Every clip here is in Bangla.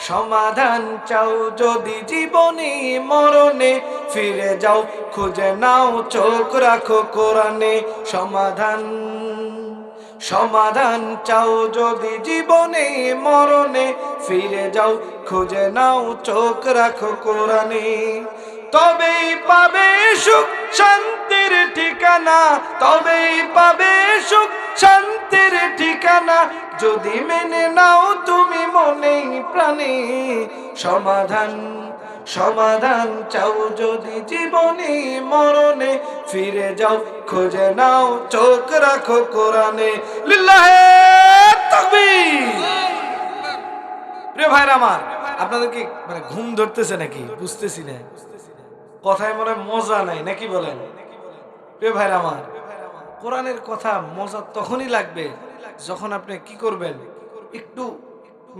সমাধান চাও যদি জীবনে মরণে, ফিরে যাও খুঁজে নাও চোখ রাখো কোরআনে। সমাধান চাও যদি জীবনে মরণে, ফিরে যাও খুঁজে নাও চোখ রাখো কোরআনে। তবেই পাবে সুখ শান্তির ঠিকানা, তবেই পাবে সুখ শান্তির ঠিকানা, যদি মেনে নাও তুমি মনে প্রাণে। সমাধান চাও যদি জীবনে মরণে, ফিরে যাও খুঁজে নাও চোখ রাখো কোরআনে। লিল্লাহে তাকবীর। প্রিয় ভাইরা আমার, আপনাদের কি মানে ঘুম ধরতেছে নাকি? বুঝতেছি না, কথায় মনে মজা নাই নাকি বলেন? প্রিয় ভাইরা আমার, কোরআনের কথা মজা তখনই লাগবে যখন আপনি কি করবেন, একটু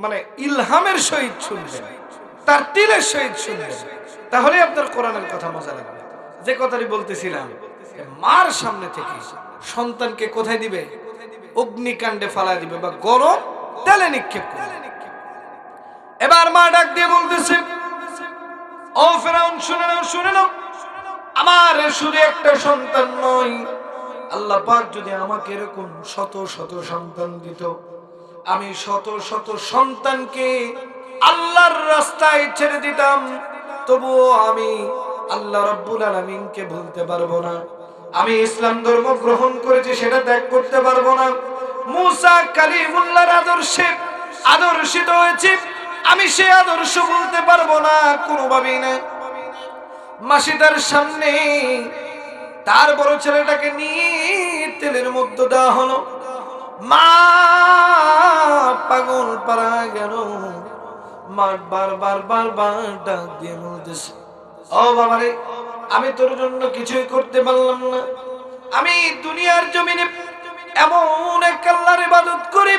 মানে ইলহামের সহিত শুনবেন, তার তিলের সহিত শুনবেন, তাহলে আপনার কোরআনের কথা মজা লাগবে। যে কথাটি বলতেছিলাম, মার সামনে থেকে সন্তানকে কোথায় দিবে? অগ্নিকাণ্ডে ফালায় দিবে বা গরম তেলে নিক্ষেপ করবে। এবার মা ডাক দিয়ে বলতেছে, ও ফেরাউন, শুনে নাও, আমার শুধু একটা সন্তান নয়, আল্লাহ পাক যদি আমাকে এরকম শত শত সন্তান দিত, আমি শত শত সন্তানকে আল্লাহর রাস্তায় ছেড়ে দিতাম, তবুও আমি আল্লাহ রাব্বুল আলামিনকে ভুলতে পারবো না। আমি ইসলাম ধর্ম গ্রহণ করেছি, সেটা ত্যাগ করতে পারবো না। মুসা কালিমুল্লাহর আদর্শে আদর্শিত হয়েছি, আমি সে আদর্শ বলতে পারবো না, কোনোভাবেই না। মাসিদার সামনে তার বড় ছেলেটাকে নিয়ে তেলের মধ্যে দেওয়া হলো। মা পাগল পারা গেল। মা বারবার ডাক দিয়ে বলতেছে, ও বাবারে, আমি তোর জন্য কিছুই করতে পারলাম না। আমি দুনিয়ার জমিনে এমন এক আল্লাহর ইবাদত করি,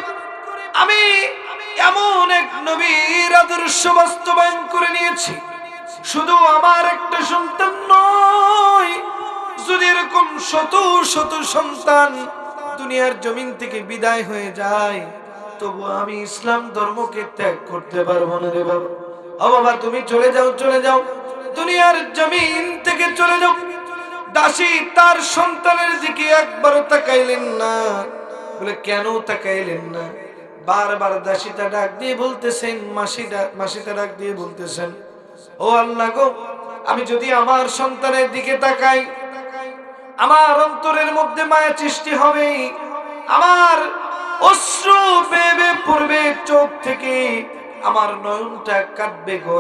আমি এমন এক নবীর আদর্শ বাস্তবায়ন করে নিয়েছি। শুধু আমার একটা সন্তান নয়, যদি এরকম শত শত সন্তান দুনিয়ার জমিন থেকে বিদায় হয়ে যায়, তবু আমি ইসলাম ধর্মকে ত্যাগ করতে পারবো না রে বাবা। ও বাবা, তুমি চলে যাও, দুনিয়ার জমিন থেকে চলে যাও। দাসী তার সন্তানের দিকে একবারও তাকাইলেন না। বলে, কেন তাকাইলেন না? বারবার দাসীটা ডাক দিয়ে বলতেছেন, মাসিটা ডাক দিয়ে বলতেছেন, ও আল্লাহ গো, আমি যদি আমার সন্তানের দিকে তাকাই, আমার অন্তরের মধ্যে মায়া সৃষ্টি হবে, আমার অশ্রু বেয়ে পড়বে চোখ থেকে, আমার নয়নটা কাটবে গো।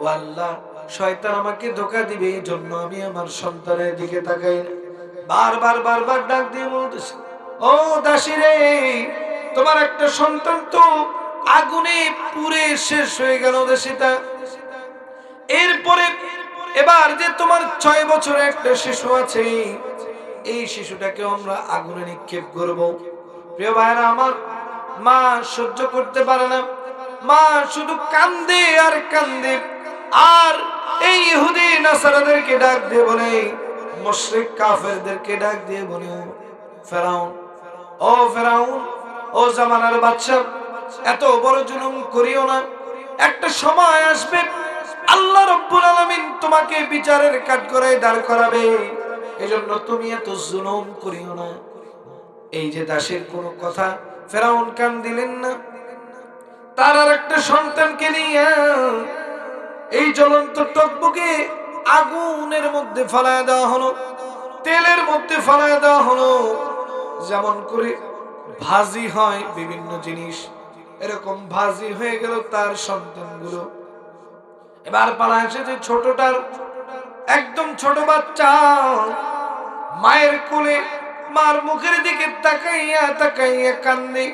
ও আল্লাহ, শয়তান আমাকে ধোঁকা দিবে, এই জন্য আমি আমার সন্তানের দিকে তাকাই না। বারবার ডাক দিয়ে বলতেছে, ও দাসী রে, তোমার একটা সন্তান তো আগুনে পুড়ে শেষ হয়ে গেল দাসীটা। এরপরে এবার যে তোমার 6 বছরের একটা শিশু আছে, এই শিশুটাকে আমরা আগুনে নিক্ষেপ করব। প্রিয় ভাইরা আমার, মা সহ্য করতে পারে না। মা শুধু কান্দে আর কান্দে। আর এই ইহুদি নাসারাদেরকে ডাক দিয়ে বলে, মুশরিক কাফেরদেরকে ডাক দিয়ে বলে, ফেরাউন, ও জামানার বাদশা, এত বড় জুলুম করিও না। একটা সময় আসবে আল্লাহ রাব্বুল আলামিন তোমাকে বিচারের কাঠগড়ায় দাঁড় করাবে, এজন্য তুমি এত জুলুম করিও না। এই যে দাসের কোনো কথা ফেরাউন কান দিলেন না। তার আর একটা সন্তানকে নিয়ে এই জ্বলন্ত টকবকে আগুনের মধ্যে ফালায় দেওয়া হলো, তেলের মধ্যে ফালায় দেওয়া হলো। যেমন করে ভাজি হয় বিভিন্ন জিনিস, এরকম ভাজি হয়ে গেল তার সন্তানগুলো। এবার পালা এসেছে ছোটটার, একদম ছোট বাচ্চা, মায়ের কোলে, মার মুখের দিকে তাকাইয়া কান্দে।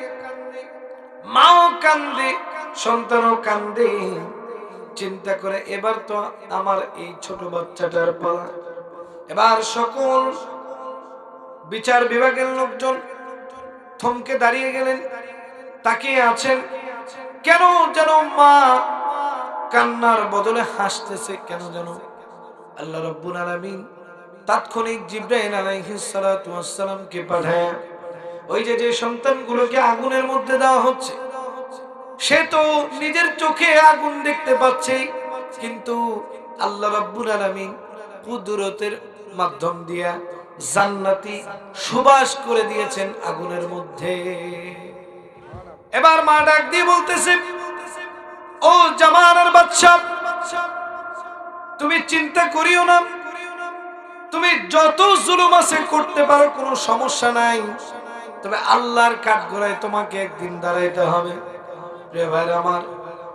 মাও কান্দে, সন্তানও কান্দে। চিন্তা করে, এবার তো আমার এই ছোট বাচ্চাটার পালা। এবার সকল বিচার বিভাগের লোকজন থমকে দাঁড়িয়ে গেলেন, তাকিয়ে আছেন। কেন যেন মা কান্নার বদলে হাসতেছে, কেন যেন। আল্লাহ রাব্বুল আলামিন তাৎক্ষণিক জিবরাইল আলাইহিস সালাতু ওয়াস সালামকে পাঠায় ওই যে সন্তানগুলোকে আগুনের মধ্যে দেওয়া হচ্ছে, সে তো নিজের চোখে আগুন দেখতে পাচ্ছে, কিন্তু আল্লাহ রাব্বুল আলামিন কুদরতের মাধ্যম দিয়া জান্নাতি সুবাস করে দিয়েছেন আগুনের মধ্যে। এবার মা ডাক দিয়ে বলতেছে, ও জামানার বাদশা, তুমি চিন্তা করিও না, তুমি যত জুলুম আছে করতে পারো, কোনো সমস্যা নাই, তবে আল্লাহর কাঠগড়ায় তোমাকে একদিন দাঁড়াইতে হবে। প্রিয় ভাইরা আমার,